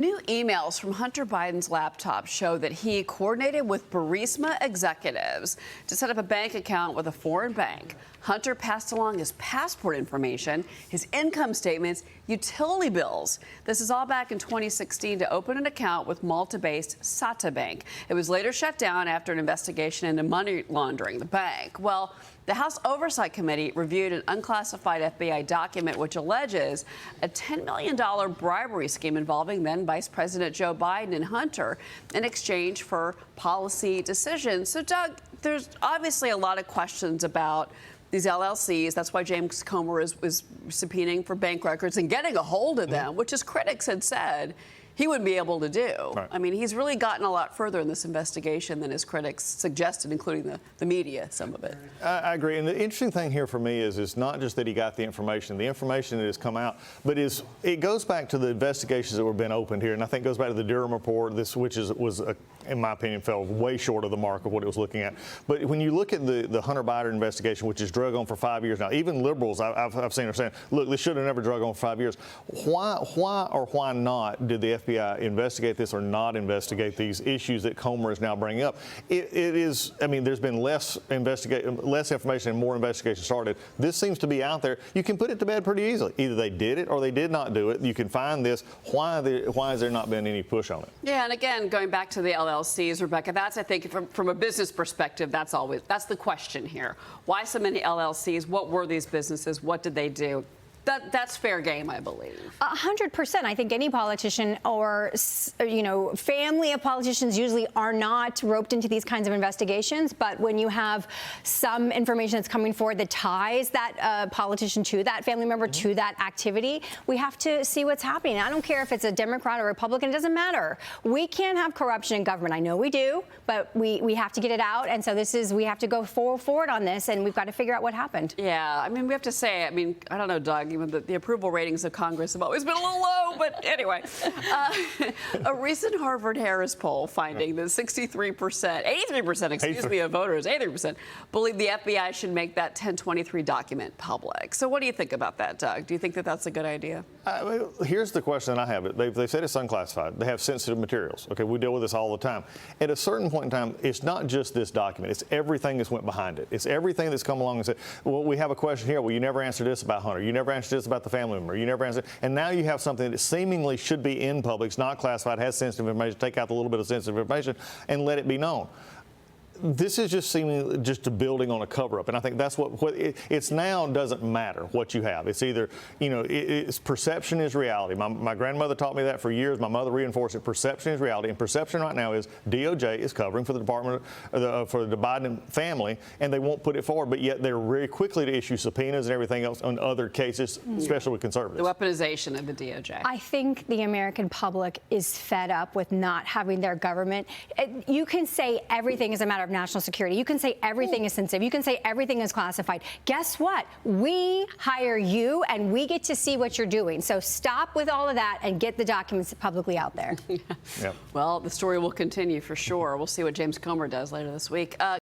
New emails from Hunter Biden's laptop show that he coordinated with Burisma executives to set up a bank account with a foreign bank. Hunter passed along his passport information, his income statements, utility bills. This is all back in 2016 to open an account with Malta-based Sata Bank. It was later shut down after an investigation into money laundering the bank. Well, the House Oversight Committee reviewed an unclassified FBI document which alleges a $10 million bribery scheme involving then Vice President Joe Biden and Hunter in exchange for policy decisions. So, Doug, there's obviously a lot of questions about these LLCs. That's why James Comer is subpoenaing for bank records and getting a hold of them, which his critics had said he would be able to do. Right. I mean, he's really gotten a lot further in this investigation than his critics suggested, including the media, some of it. I agree. And the interesting thing here for me is it's not just that he got the information that has come out, but it goes back to the investigations that were been opened here. And I think it goes back to the Durham report, which was in my opinion, fell way short of the mark of what it was looking at. But when you look at the Hunter Biden investigation, which is drug on for 5 years now, even liberals I've seen are saying, look, this should have never drug on for 5 years. Why or why not did the FBI investigate this or not investigate these issues that Comer is now bringing up? It is, I mean, there's been less information and more investigation started. This seems to be out there. You can put it to bed pretty easily. Either they did it or they did not do it. You can find this. Why has there not been any push on it? Yeah, and again, going back to the LLCs, Rebecca, that's, I think, from a business perspective, that's the question here. Why so many LLCs? What were these businesses? What did they do? That's fair game, I believe. 100%. I think any politician or, family of politicians usually are not roped into these kinds of investigations. But when you have some information that's coming forward that ties that politician to that family member to that activity, we have to see what's happening. I don't care if it's a Democrat or Republican. It doesn't matter. We can't have corruption in government. I know we do, but we have to get it out. And so we have to go forward on this, and we've got to figure out what happened. Yeah, I mean, we have to say, I don't know, Doug, even the approval ratings of Congress have always been a little low, but anyway. A recent Harvard-Harris poll finding that 83% of voters, 83%, believe the FBI should make that 1023 document public. So what do you think about that, Doug? Do you think that that's a good idea? Here's the question I have. They said it's unclassified. They have sensitive materials. Okay, we deal with this all the time. At a certain point in time, it's not just this document. It's everything that's went behind it. It's everything that's come along and said, well, we have a question here. Well, you never answered this about Hunter. You never answered this about the family member. You never answered. And now you have something that seemingly should be in public. It's not classified, has sensitive information. Take out the little bit of sensitive information and let it be known. This is just seeming just a building on a cover-up, and I think that's what it's now doesn't matter what you have. It's either, it's perception is reality. My grandmother taught me that for years. My mother reinforced it. Perception is reality, and perception right now is DOJ is covering for the Department for the Biden family, and they won't put it forward, but yet they're very quickly to issue subpoenas and everything else on other cases, especially with conservatives. The weaponization of the DOJ. I think the American public is fed up with not having their government. You can say everything is a matter of national security. You can say everything is sensitive. You can say everything is classified. Guess what? We hire you, and we get to see what you're doing. So stop with all of that and get the documents publicly out there. Yep. Well, the story will continue for sure. We'll see what James Comer does later this week.